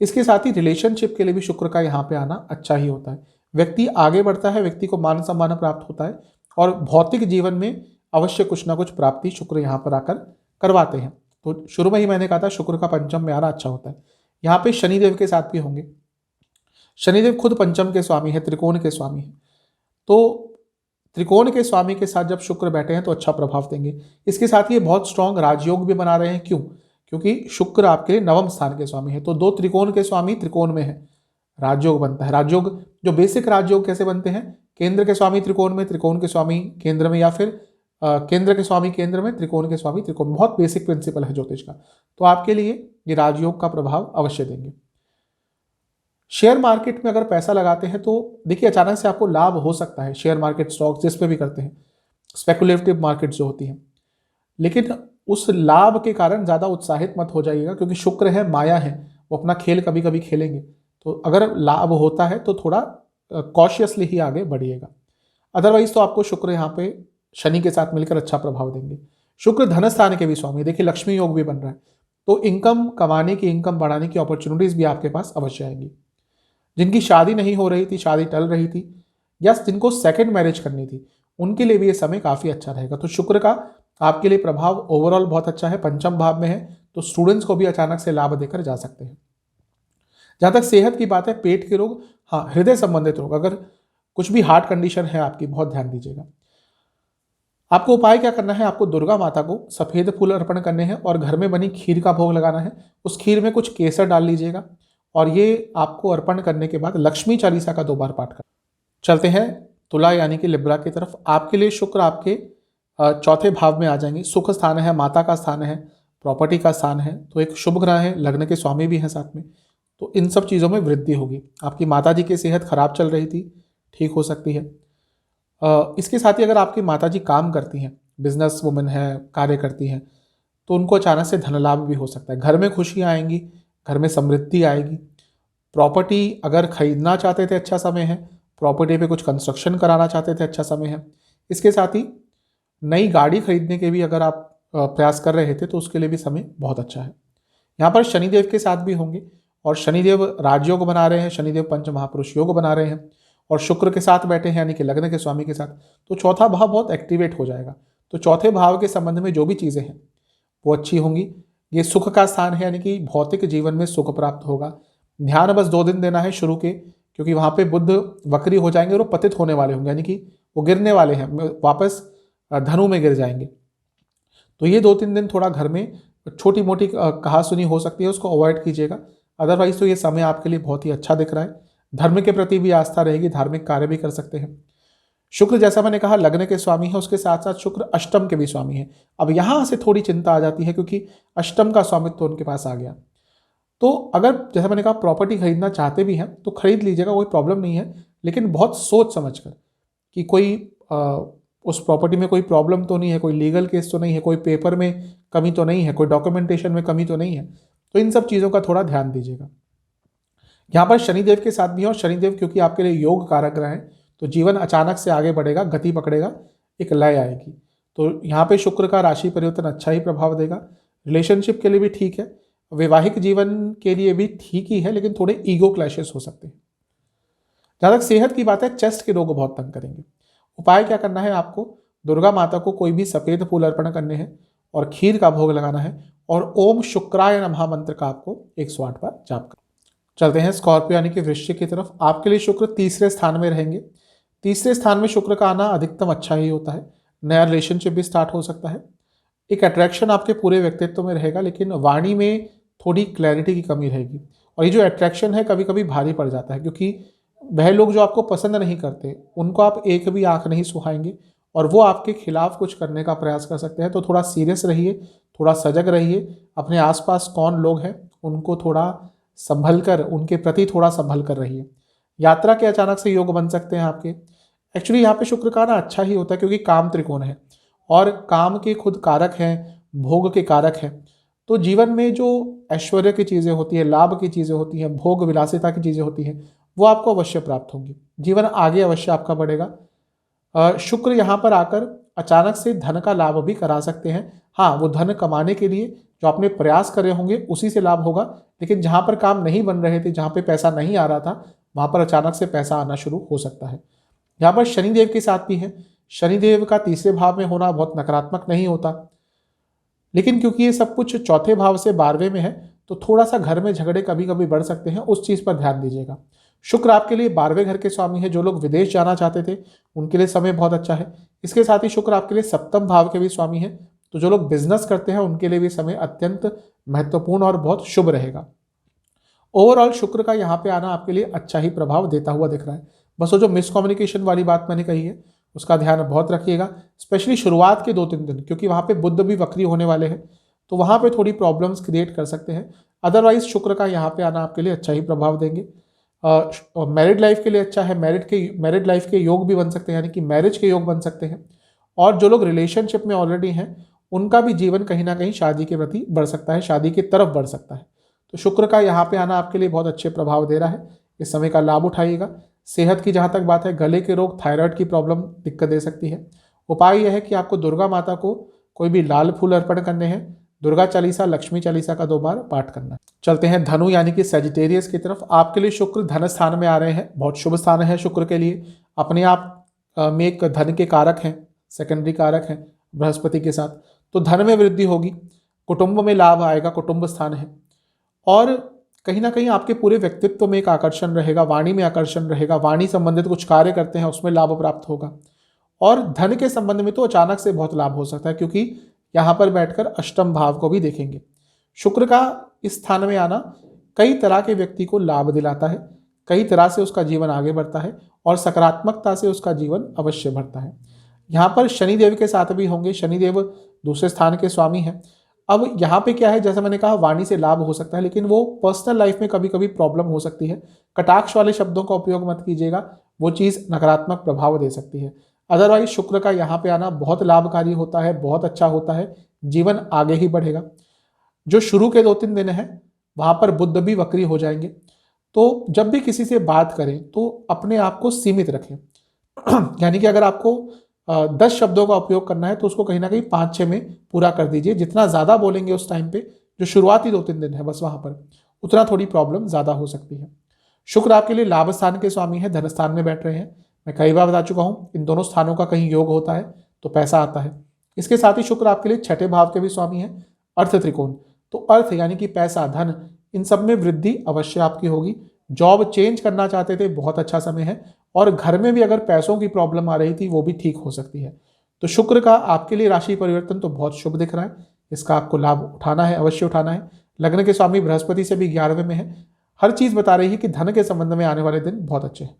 Speaker 2: इसके साथ ही रिलेशनशिप के लिए भी शुक्र का यहाँ पे आना अच्छा ही होता है। व्यक्ति आगे बढ़ता है, व्यक्ति को मान सम्मान प्राप्त होता है, और भौतिक जीवन में अवश्य कुछ ना कुछ प्राप्ति शुक्र यहाँ पर आकर करवाते हैं। तो शुरू में ही मैंने कहा था शुक्र का पंचम में आना अच्छा होता है। यहाँ पे शनिदेव के साथ भी होंगे। शनिदेव खुद पंचम के स्वामी है, त्रिकोण के स्वामी है, तो त्रिकोण के स्वामी के साथ जब शुक्र बैठे हैं तो अच्छा प्रभाव देंगे। इसके साथ ही बहुत स्ट्रॉन्ग राजयोग भी बना रहे हैं। क्यों? क्योंकि शुक्र आपके लिए 9वें स्थान के स्वामी है, तो 2 त्रिकोण के स्वामी त्रिकोण में है, राजयोग बनता है। राजयोग, जो बेसिक राजयोग कैसे बनते हैं, केंद्र के स्वामी त्रिकोण में, त्रिकोण के स्वामी केंद्र में, या फिर केंद्र के स्वामी केंद्र में, त्रिकोण के स्वामी त्रिकोण में। बहुत बेसिक प्रिंसिपल है ज्योतिष का, तो आपके लिए ये राजयोग का प्रभाव अवश्य देंगे। शेयर मार्केट में अगर पैसा लगाते हैं तो देखिए अचानक से आपको लाभ हो सकता है, शेयर मार्केट, स्टॉक्स जिस पे भी करते हैं, स्पेकुलेटिव मार्केट जो होती है, लेकिन उस लाभ के कारण ज़्यादा उत्साहित मत हो जाइएगा, क्योंकि शुक्र है, माया है, वो अपना खेल कभी कभी खेलेंगे। तो अगर लाभ होता है तो थोड़ा कॉशियसली ही आगे बढ़िएगा। अदरवाइज तो आपको शुक्र यहाँ पे शनि के साथ मिलकर अच्छा प्रभाव देंगे। शुक्र धन स्थान के भी स्वामी, देखिए लक्ष्मी योग भी बन रहा है, तो इनकम कमाने की, इनकम बढ़ाने की अपॉर्चुनिटीज भी आपके पास अवश्य आएंगी। जिनकी शादी नहीं हो रही थी, शादी टल रही थी, या जिनको सेकंड मैरिज करनी थी, उनके लिए भी ये समय काफ़ी अच्छा रहेगा। तो शुक्र का आपके लिए प्रभाव ओवरऑल बहुत अच्छा है, पंचम भाव में है, तो स्टूडेंट्स को भी अचानक से लाभ देकर जा सकते हैं। जहाँ तक सेहत की बात है, पेट के रोग, हाँ, हृदय संबंधित रोग, अगर कुछ भी हार्ट कंडीशन है आपकी, बहुत ध्यान दीजिएगा। आपको उपाय क्या करना है, आपको दुर्गा माता को सफ़ेद फूल अर्पण करने हैं और घर में बनी खीर का भोग लगाना है। उस खीर में कुछ केसर डाल लीजिएगा, और ये आपको अर्पण करने के बाद लक्ष्मी चालीसा का 2 बार पाठ कर। चलते हैं तुला यानी कि लिब्रा की तरफ। आपके लिए शुक्र आपके 4थे भाव में आ जाएंगे। सुख स्थान है, माता का स्थान है, प्रॉपर्टी का स्थान है, तो एक शुभ ग्रह है, लग्न के स्वामी भी हैं साथ में, तो इन सब चीज़ों में वृद्धि होगी। आपकी माता जी की सेहत खराब चल रही थी, ठीक हो सकती है। इसके साथ ही अगर आपकी माता जी काम करती हैं, बिजनेस वुमेन है, कार्य करती हैं, तो उनको अचानक से धन लाभ भी हो सकता है। घर में खुशियाँ आएंगी, घर में समृद्धि आएगी। प्रॉपर्टी अगर खरीदना चाहते थे, अच्छा समय है। प्रॉपर्टी पे कुछ कंस्ट्रक्शन कराना चाहते थे, अच्छा समय है। इसके साथ ही नई गाड़ी खरीदने के भी अगर आप प्रयास कर रहे थे तो उसके लिए भी समय बहुत अच्छा है। यहाँ पर शनिदेव के साथ भी होंगे और शनिदेव राजयोग बना रहे हैं, शनिदेव पंच महापुरुष योग बना रहे हैं और शुक्र के साथ बैठे हैं यानी कि लग्न के स्वामी के साथ, तो चौथा भाव बहुत एक्टिवेट हो जाएगा। तो चौथे भाव के संबंध में जो भी चीज़ें हैं वो अच्छी होंगी। ये सुख का स्थान है यानी कि भौतिक जीवन में सुख प्राप्त होगा। ध्यान बस 2 दिन देना है शुरू के, क्योंकि वहाँ पे बुध वक्री हो जाएंगे और वो पतित होने वाले होंगे यानी कि वो गिरने वाले हैं, वापस धनु में गिर जाएंगे। तो ये 2-3 दिन थोड़ा घर में छोटी मोटी कहा सुनी हो सकती है, उसको अवॉइड कीजिएगा। अदरवाइज तो ये समय आपके लिए बहुत ही अच्छा दिख रहा है। धर्म के प्रति भी आस्था रहेगी, धार्मिक कार्य भी कर सकते हैं। शुक्र जैसा मैंने कहा लग्न के स्वामी है, उसके साथ साथ शुक्र अष्टम के भी स्वामी है। अब यहां से थोड़ी चिंता आ जाती है क्योंकि अष्टम का स्वामित्व तो उनके पास आ गया। तो अगर जैसा मैंने कहा प्रॉपर्टी खरीदना चाहते भी हैं तो खरीद लीजिएगा, कोई प्रॉब्लम नहीं है, लेकिन बहुत सोच समझ कर कि कोई उस प्रॉपर्टी में कोई प्रॉब्लम तो नहीं है, कोई लीगल केस तो नहीं है, कोई पेपर में कमी तो नहीं है, कोई डॉक्यूमेंटेशन में कमी तो नहीं है। तो इन सब चीज़ों का थोड़ा ध्यान दीजिएगा। यहाँ पर शनिदेव के साथ भी है और शनिदेव क्योंकि आपके लिए योग कारक ग्रह है तो जीवन अचानक से आगे बढ़ेगा, गति पकड़ेगा, एक लय आएगी। तो यहाँ पे शुक्र का राशि परिवर्तन अच्छा ही प्रभाव देगा। रिलेशनशिप के लिए भी ठीक है, वैवाहिक जीवन के लिए भी ठीक ही है, लेकिन थोड़े ईगो क्लैशेस हो सकते हैं। जहाँ तक सेहत की बात है, चेस्ट के रोग बहुत तंग करेंगे। उपाय क्या करना है आपको, दुर्गा माता को कोई भी सफेद फूल अर्पण करने हैं और खीर का भोग लगाना है और ओम शुक्राय नमः मंत्र का आपको 108 बार जाप करना। चलते हैं स्कॉर्पियो यानी कि वृश्चिक की तरफ। आपके लिए शुक्र तीसरे स्थान में रहेंगे। तीसरे स्थान में शुक्र का आना अधिकतम अच्छा ही होता है। नया रिलेशनशिप भी स्टार्ट हो सकता है। एक अट्रैक्शन आपके पूरे व्यक्तित्व में रहेगा, लेकिन वाणी में थोड़ी क्लैरिटी की कमी रहेगी। और ये जो अट्रैक्शन है कभी कभी भारी पड़ जाता है, क्योंकि वह लोग जो आपको पसंद नहीं करते उनको आप एक भी आंख नहीं सुहाएंगे और वो आपके खिलाफ कुछ करने का प्रयास कर सकते हैं। तो थोड़ा सीरियस रहिए, थोड़ा सजग रहिए। अपने आसपास कौन लोग हैं उनको थोड़ा संभल कर, उनके प्रति थोड़ा संभल कर रहिए। यात्रा के अचानक से योग बन सकते हैं आपके। एक्चुअली यहाँ पे शुक्र का ना अच्छा ही होता है क्योंकि काम त्रिकोण है और काम के खुद कारक हैं, भोग के कारक हैं। तो जीवन में जो ऐश्वर्य की चीज़ें होती है, लाभ की चीज़ें होती हैं, भोग विलासिता की चीज़ें होती हैं, वो आपको अवश्य प्राप्त होंगी। जीवन आगे अवश्य आपका बढ़ेगा। शुक्र यहाँ पर आकर अचानक से धन का लाभ भी करा सकते हैं। हाँ, वो धन कमाने के लिए जो आपने प्रयास करे होंगे उसी से लाभ होगा, लेकिन जहाँ पर काम नहीं बन रहे थे, जहाँ पे पैसा नहीं आ रहा था, वहाँ पर अचानक से पैसा आना शुरू हो सकता है। यहाँ पर शनिदेव के साथ भी है। शनिदेव का तीसरे भाव में होना बहुत नकारात्मक नहीं होता, लेकिन क्योंकि ये सब कुछ चौथे भाव से 12वें में है तो थोड़ा सा घर में झगड़े कभी कभी बढ़ सकते हैं, उस चीज़ पर ध्यान दीजिएगा। शुक्र आपके लिए 12वें घर के स्वामी है। जो लोग विदेश जाना चाहते थे उनके लिए समय बहुत अच्छा है। इसके साथ ही शुक्र आपके लिए 7वें भाव के भी स्वामी है, तो जो लोग बिजनेस करते हैं उनके लिए भी समय अत्यंत महत्वपूर्ण और बहुत शुभ रहेगा। ओवरऑल शुक्र का यहाँ पे आना आपके लिए अच्छा ही प्रभाव देता हुआ दिख रहा है। बस वो जो मिसकम्युनिकेशन वाली बात मैंने कही है उसका ध्यान बहुत रखिएगा, स्पेशली शुरुआत के 2-3 दिन, क्योंकि वहाँ पे बुध भी वक्री होने वाले हैं तो वहाँ पे थोड़ी प्रॉब्लम्स क्रिएट कर सकते हैं। अदरवाइज शुक्र का यहाँ पे आना आपके लिए अच्छा ही प्रभाव देंगे। मैरिड लाइफ के लिए अच्छा है। मैरिड लाइफ के योग भी बन सकते हैं, यानी कि मैरिज के योग बन सकते हैं। और जो लोग रिलेशनशिप में ऑलरेडी हैं उनका भी जीवन कहीं ना कहीं शादी के प्रति बढ़ सकता है, शादी की तरफ बढ़ सकता है। तो शुक्र का यहाँ पे आना आपके लिए बहुत अच्छे प्रभाव दे रहा है। इस समय का लाभ उठाइएगा। सेहत की जहाँ तक बात है, गले के रोग, थायराइड की प्रॉब्लम दिक्कत दे सकती है। उपाय यह है कि आपको दुर्गा माता को कोई भी लाल फूल अर्पण करने हैं। दुर्गा चालीसा, लक्ष्मी चालीसा का 2 बार पाठ करना है। चलते हैं धनु यानी कि सेजिटेरियस की तरफ। आपके लिए शुक्र धन स्थान में आ रहे हैं। बहुत शुभ स्थान है शुक्र के लिए। अपने आप में एक धन के कारक हैं, सेकेंडरी कारक हैं बृहस्पति के साथ, तो धन में वृद्धि होगी, कुटुंब में लाभ आएगा, कुटुंब स्थान है। और कहीं ना कहीं आपके पूरे व्यक्तित्व में एक आकर्षण रहेगा, वाणी में आकर्षण रहेगा। वाणी संबंधित कुछ कार्य करते हैं उसमें लाभ प्राप्त होगा। और धन के संबंध में तो अचानक से बहुत लाभ हो सकता है, क्योंकि यहाँ पर बैठकर अष्टम भाव को भी देखेंगे। शुक्र का इस स्थान में आना कई तरह के व्यक्ति को लाभ दिलाता है, कई तरह से उसका जीवन आगे बढ़ता है और सकारात्मकता से उसका जीवन अवश्य बढ़ता है। यहाँ पर शनिदेव के साथ भी होंगे। शनिदेव दूसरे स्थान के स्वामी हैं। अब यहाँ पे क्या है, जैसे मैंने कहा वाणी से लाभ हो सकता है, लेकिन वो पर्सनल लाइफ में कभी कभी प्रॉब्लम हो सकती है। कटाक्ष वाले शब्दों का उपयोग मत कीजिएगा, वो चीज़ नकारात्मक प्रभाव दे सकती है। अदरवाइज शुक्र का यहाँ पे आना बहुत लाभकारी होता है, बहुत अच्छा होता है, जीवन आगे ही बढ़ेगा। जो शुरू के 2-3 दिन है वहाँ पर बुध भी वक्री हो जाएंगे, तो जब भी किसी से बात करें तो अपने आप को सीमित रखें। यानी कि अगर आपको 10 शब्दों का उपयोग करना है तो उसको कहीं ना कहीं 5-6 में पूरा कर दीजिए। जितना ज़्यादा बोलेंगे उस टाइम पे, जो शुरुआती 2-3 दिन है बस वहाँ पर, उतना थोड़ी प्रॉब्लम ज़्यादा हो सकती है। शुक्र आपके लिए लाभ स्थान के स्वामी है, धन स्थान में बैठ रहे हैं। मैं कई बार बता चुका हूँ, इन दोनों स्थानों का कहीं योग होता है तो पैसा आता है। इसके साथ ही शुक्र आपके लिए छठे भाव के भी स्वामी हैं, अर्थ त्रिकोण। तो अर्थ यानी कि पैसा, धन, इन सब में वृद्धि अवश्य आपकी होगी। जॉब चेंज करना चाहते थे, बहुत अच्छा समय है। और घर में भी अगर पैसों की प्रॉब्लम आ रही थी वो भी ठीक हो सकती है। तो शुक्र का आपके लिए राशि परिवर्तन तो बहुत शुभ दिख रहा है, इसका आपको लाभ उठाना है, अवश्य उठाना है। लग्न के स्वामी बृहस्पति से भी 11वें में है। हर चीज बता रही है कि धन के संबंध में आने वाले दिन बहुत अच्छे हैं।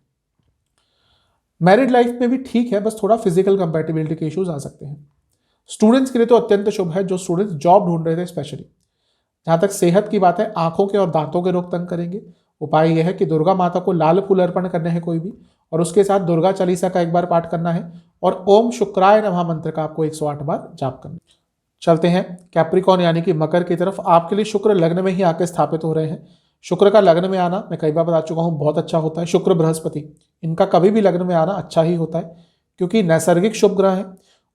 Speaker 2: मैरिड लाइफ में भी ठीक है, बस थोड़ा फिजिकल कंपैटिबिलिटी के इश्यूज आ सकते हैं। स्टूडेंट्स के लिए तो अत्यंत शुभ है, जो स्टूडेंट्स जॉब ढूंढ रहे थे स्पेशली। जहां तक सेहत की बात है, आंखों के और दांतों के रोग तंग करेंगे। उपाय यह है कि दुर्गा माता को लाल फूल अर्पण करने हैं कोई भी, और उसके साथ दुर्गा चालीसा का एक बार पाठ करना है, और ओम शुक्राय नमः मंत्र का आपको 108 बार जाप करना है। चलते हैं कैप्रिकॉन यानी कि मकर की तरफ। आपके लिए शुक्र लग्न में ही आके स्थापित हो रहे हैं। शुक्र का लग्न में आना, मैं कई बार बता चुका हूं, बहुत अच्छा होता है। शुक्र बृहस्पति, इनका कभी भी लग्न में आना अच्छा ही होता है, क्योंकि नैसर्गिक शुभ ग्रह है,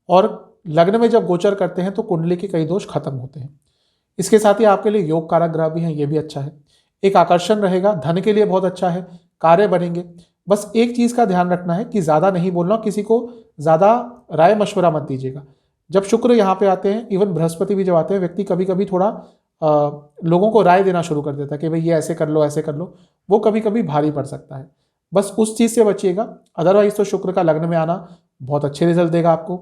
Speaker 2: और लग्न में जब गोचर करते हैं तो कुंडली के कई दोष खत्म होते हैं। इसके साथ ही आपके लिए योग कारक ग्रह भी हैं, ये भी अच्छा है। एक आकर्षण रहेगा, धन के लिए बहुत अच्छा है, कार्य बनेंगे। बस एक चीज का ध्यान रखना है कि ज्यादा नहीं बोलना, किसी को ज्यादा राय मशवरा मत दीजिएगा। जब शुक्र यहाँ पे आते हैं, इवन बृहस्पति भी जब आते हैं, व्यक्ति कभी कभी थोड़ा लोगों को राय देना शुरू कर देता है कि भाई ये ऐसे कर लो, ऐसे कर लो। वो कभी कभी भारी पड़ सकता है, बस उस चीज से बचिएगा। अदरवाइज तो शुक्र का लग्न में आना बहुत अच्छे रिजल्ट देगा आपको।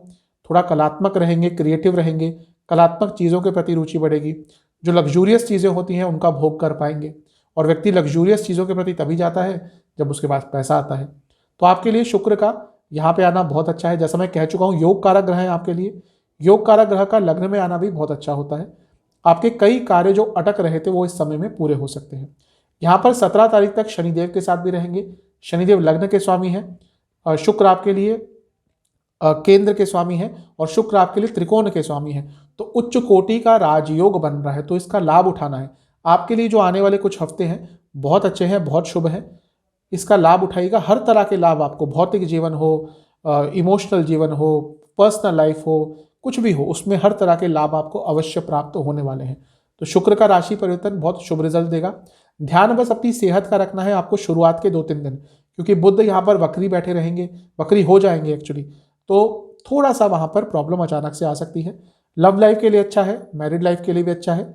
Speaker 2: थोड़ा कलात्मक रहेंगे, क्रिएटिव रहेंगे, कलात्मक चीज़ों के प्रति रुचि बढ़ेगी। जो लग्जूरियस चीज़ें होती हैं उनका भोग कर पाएंगे, और व्यक्ति लग्जूरियस चीज़ों के प्रति तभी जाता है जब उसके पास पैसा आता है। तो आपके लिए शुक्र का यहाँ पे आना बहुत अच्छा है। जैसा मैं कह चुका हूँ, योग कारक ग्रह है आपके लिए। योग कारक ग्रह का लग्न में आना भी बहुत अच्छा होता है। आपके कई कार्य जो अटक रहे थे वो इस समय में पूरे हो सकते हैं। यहाँ पर 17 तारीख तक शनिदेव के साथ भी रहेंगे। शनिदेव लग्न के स्वामी हैं, शुक्र आपके लिए केंद्र के स्वामी हैं, और शुक्र आपके लिए त्रिकोण के स्वामी हैं। तो उच्च कोटि का राजयोग बन रहा है, तो इसका लाभ उठाना है। आपके लिए जो आने वाले कुछ हफ्ते हैं बहुत अच्छे हैं, बहुत शुभ हैं। इसका लाभ उठाइएगा। हर तरह के लाभ आपको, भौतिक जीवन हो, इमोशनल जीवन हो, पर्सनल लाइफ हो, कुछ भी हो, उसमें हर तरह के लाभ आपको अवश्य प्राप्त होने वाले हैं। तो शुक्र का राशि परिवर्तन बहुत शुभ रिजल्ट देगा। ध्यान बस अपनी सेहत का रखना है आपको शुरुआत के 2-3 दिन, क्योंकि बुध यहाँ पर वक्री बैठे रहेंगे, वक्री हो जाएंगे एक्चुअली, तो थोड़ा सा वहाँ पर प्रॉब्लम अचानक से आ सकती है। लव लाइफ के लिए अच्छा है, मैरिड लाइफ के लिए भी अच्छा है,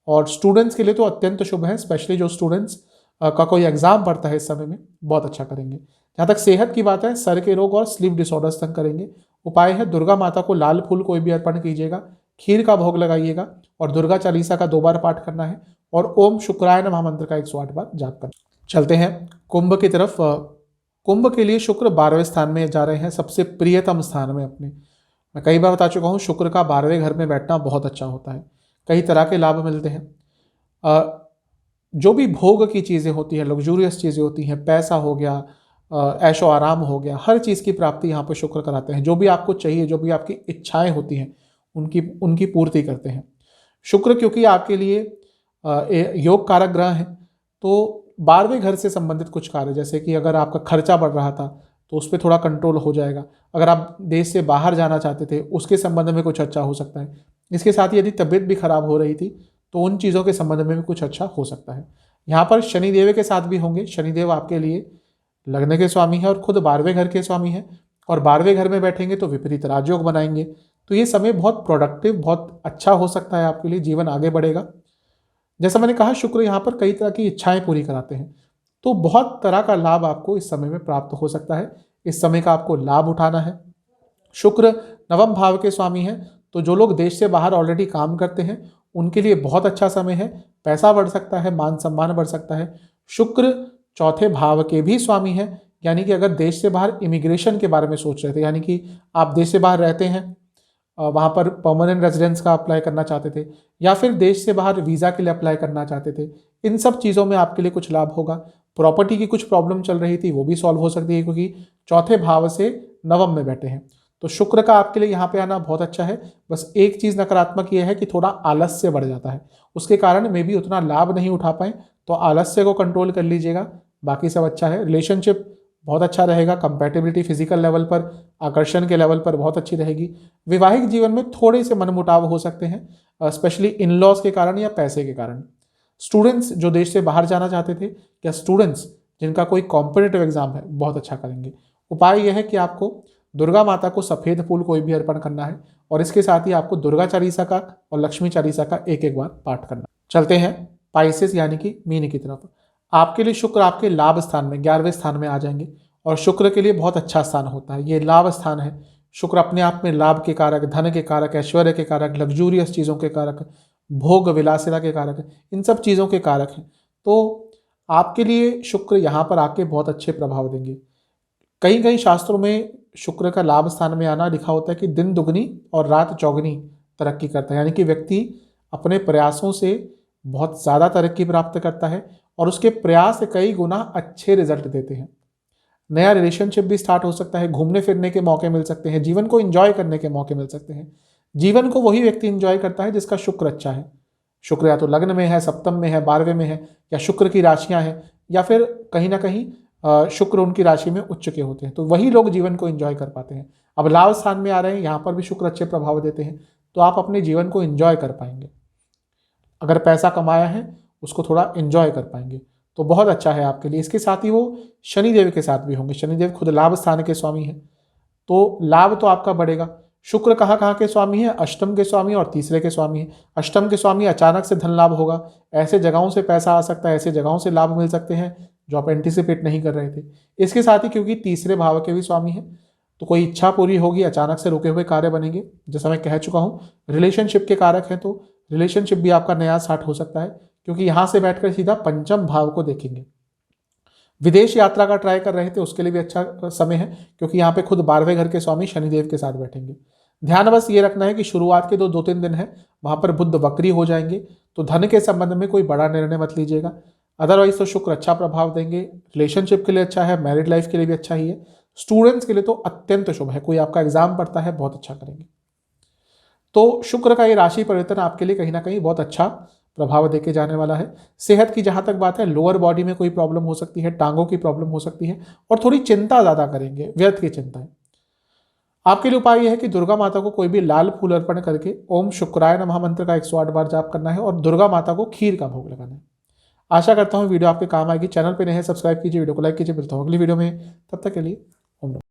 Speaker 2: और स्टूडेंट्स के लिए तो अत्यंत शुभ है। स्पेशली जो स्टूडेंट्स का कोई एग्जाम पढ़ता है इस समय में, बहुत अच्छा करेंगे। जहाँ तक सेहत की बात है, सर के रोग और स्लीप डिसऑर्डर्स तक करेंगे। उपाय है, दुर्गा माता को लाल फूल कोई भी अर्पण कीजिएगा, खीर का भोग लगाइएगा, और दुर्गा चालीसा का 2 बार पाठ करना है, और ओम शुक्राय नमः मंत्र का 108 बार जाप करना। चलते हैं कुंभ की तरफ। कुंभ के लिए शुक्र 12वें स्थान में जा रहे हैं, सबसे प्रियतम स्थान में अपने। मैं कई बार बता चुका हूँ, शुक्र का 12वें घर में बैठना बहुत अच्छा होता है, कई तरह के लाभ मिलते हैं। जो भी भोग की चीज़ें होती हैं, लग्जूरियस चीज़ें होती हैं, पैसा हो गया, ऐशो आराम हो गया, हर चीज़ की प्राप्ति यहाँ पर शुक्र कराते हैं। जो भी आपको चाहिए, जो भी आपकी इच्छाएं होती हैं, उनकी पूर्ति करते हैं। शुक्र क्योंकि आपके लिए योग कारक ग्रह है, तो 12वें घर से संबंधित कुछ कार्य, जैसे कि अगर आपका खर्चा बढ़ रहा था तो उस पर थोड़ा कंट्रोल हो जाएगा। अगर आप देश से बाहर जाना चाहते थे, उसके संबंध में कुछ अच्छा हो सकता है। इसके साथ ही यदि तबीयत भी खराब हो रही थी तो उन चीज़ों के संबंध में भी कुछ अच्छा हो सकता है। यहाँ पर शनिदेव के साथ भी होंगे। शनिदेव आपके लिए लग्न के स्वामी है और खुद 12वें घर के स्वामी हैं, और 12वें घर में बैठेंगे तो विपरीत राजयोग बनाएंगे। तो ये समय बहुत प्रोडक्टिव, बहुत अच्छा हो सकता है आपके लिए, जीवन आगे बढ़ेगा। जैसा मैंने कहा, शुक्र यहाँ पर कई तरह की इच्छाएं पूरी कराते हैं, तो बहुत तरह का लाभ आपको इस समय में प्राप्त हो सकता है। इस समय का आपको लाभ उठाना है। शुक्र 9वें भाव के स्वामी हैं, तो जो लोग देश से बाहर ऑलरेडी काम करते हैं उनके लिए बहुत अच्छा समय है। पैसा बढ़ सकता है, मान सम्मान बढ़ सकता है। शुक्र 4थे भाव के भी स्वामी हैं, यानी कि अगर देश से बाहर इमिग्रेशन के बारे में सोच रहे थे, यानी कि आप देश से बाहर रहते हैं, वहाँ पर परमानेंट रेजिडेंस का अप्लाई करना चाहते थे, या फिर देश से बाहर वीज़ा के लिए अप्लाई करना चाहते थे, इन सब चीज़ों में आपके लिए कुछ लाभ होगा। प्रॉपर्टी की कुछ प्रॉब्लम चल रही थी, वो भी सॉल्व हो सकती है, क्योंकि 4थे भाव से 9वें में बैठे हैं। तो शुक्र का आपके लिए यहाँ पे आना बहुत अच्छा है। बस एक चीज़ नकारात्मक ये है कि थोड़ा आलस्य बढ़ जाता है, उसके कारण मे भी उतना लाभ नहीं उठा पाए, तो आलस्य को कंट्रोल कर लीजिएगा। बाकी सब अच्छा है। रिलेशनशिप बहुत अच्छा रहेगा। कंपैटिबिलिटी फिजिकल लेवल पर, आकर्षण के लेवल पर बहुत अच्छी रहेगी। वैवाहिक जीवन में थोड़े से मनमुटाव हो सकते हैं, स्पेशली इन लॉज के कारण या पैसे के कारण। स्टूडेंट्स जो देश से बाहर जाना चाहते थे या स्टूडेंट्स जिनका कोई कॉम्पिटिटिव एग्जाम है, बहुत अच्छा करेंगे। उपाय यह है कि आपको दुर्गा माता को सफ़ेद फूल कोई भी अर्पण करना है और इसके साथ ही आपको दुर्गा चालीसा का और लक्ष्मी चालीसा का एक एक बार पाठ करना। चलते हैं पाइसेस यानी कि मीन की तरफ। आपके लिए शुक्र आपके लाभ स्थान में 11वें स्थान में आ जाएंगे और शुक्र के लिए बहुत अच्छा स्थान होता है। ये लाभ स्थान है। शुक्र अपने आप में लाभ के कारक, धन के कारक, ऐश्वर्य के कारक, लग्जूरियस चीज़ों के कारक, भोग विलासिता के कारक, इन सब चीज़ों के कारक हैं। तो आपके लिए शुक्र यहाँ पर आके बहुत अच्छे प्रभाव देंगे। कई कई शास्त्रों में शुक्र का लाभ स्थान में आना लिखा होता है कि दिन दुगनी और रात चौगनी तरक्की करता है, यानी कि व्यक्ति अपने प्रयासों से बहुत ज़्यादा तरक्की प्राप्त करता है और उसके प्रयास कई गुना अच्छे रिजल्ट देते हैं। नया रिलेशनशिप भी स्टार्ट हो सकता है, घूमने फिरने के मौके मिल सकते हैं, जीवन को एंजॉय करने के मौके मिल सकते हैं। जीवन को वही व्यक्ति एंजॉय करता है जिसका शुक्र अच्छा है। शुक्र या तो लग्न में है, सप्तम में है, 12वें में है, या शुक्र की राशियां हैं, या फिर कहीं ना कहीं शुक्र उनकी राशि में उच्च के होते हैं, तो वही लोग जीवन को एंजॉय कर पाते हैं। अब लाभ स्थान में आ रहे हैं, यहाँ पर भी शुक्र अच्छे प्रभाव देते हैं, तो आप अपने जीवन को एंजॉय कर पाएंगे। अगर पैसा कमाया है उसको थोड़ा एंजॉय कर पाएंगे, तो बहुत अच्छा है आपके लिए। इसके साथ ही वो शनिदेव के साथ भी होंगे। शनिदेव खुद लाभ स्थान के स्वामी हैं, तो लाभ तो आपका बढ़ेगा। शुक्र कहाँ कहाँ के स्वामी है? अष्टम के स्वामी और तीसरे के स्वामी है। अष्टम के स्वामी अचानक से धन लाभ होगा, ऐसे जगहों से पैसा आ सकता है, ऐसे जगहों से लाभ मिल सकते हैं जो आप एंटिसिपेट नहीं कर रहे थे। इसके साथ ही क्योंकि तीसरे भाव के भी स्वामी हैं, तो कोई इच्छा पूरी होगी, अचानक से रुके हुए कार्य बनेंगे। जैसा मैं कह चुका हूँ, रिलेशनशिप के कारक हैं, तो रिलेशनशिप भी आपका नया स्टार्ट हो सकता है, क्योंकि यहाँ से बैठकर सीधा पंचम भाव को देखेंगे। विदेश यात्रा का ट्राई कर रहे थे, उसके लिए भी अच्छा समय है, क्योंकि यहाँ पे खुद 12वें घर के स्वामी शनिदेव के साथ बैठेंगे। ध्यान बस ये रखना है कि शुरुआत के दो तीन दिन है वहाँ पर बुध वक्री हो जाएंगे, तो धन के संबंध में कोई बड़ा निर्णय मत लीजिएगा। अदरवाइज तो शुक्र अच्छा प्रभाव देंगे। रिलेशनशिप के लिए अच्छा है, मैरिड लाइफ के लिए भी अच्छा ही है। स्टूडेंट्स के लिए तो अत्यंत शुभ है, कोई आपका एग्जाम पढ़ता है बहुत अच्छा करेंगे। तो शुक्र का ये राशि परिवर्तन आपके लिए कहीं ना कहीं बहुत अच्छा प्रभाव देके जाने वाला है। सेहत की जहां तक बात है, लोअर बॉडी में कोई प्रॉब्लम हो सकती है, टांगों की प्रॉब्लम हो सकती है, और थोड़ी चिंता ज़्यादा करेंगे, व्यर्थ की चिंता है। आपके लिए उपाय यह है कि दुर्गा माता को कोई भी लाल फूल अर्पण करके ओम शुक्राय नमः मंत्र का 108 बार जाप करना है और दुर्गा माता को खीर का भोग लगाना है। आशा करता हूँ वीडियो आपके काम आएगी। चैनल पे नए हैं, सब्सक्राइब कीजिए, वीडियो को लाइक कीजिए। मिलता हूँ अगली वीडियो में, तब तक के लिए ओम नमः।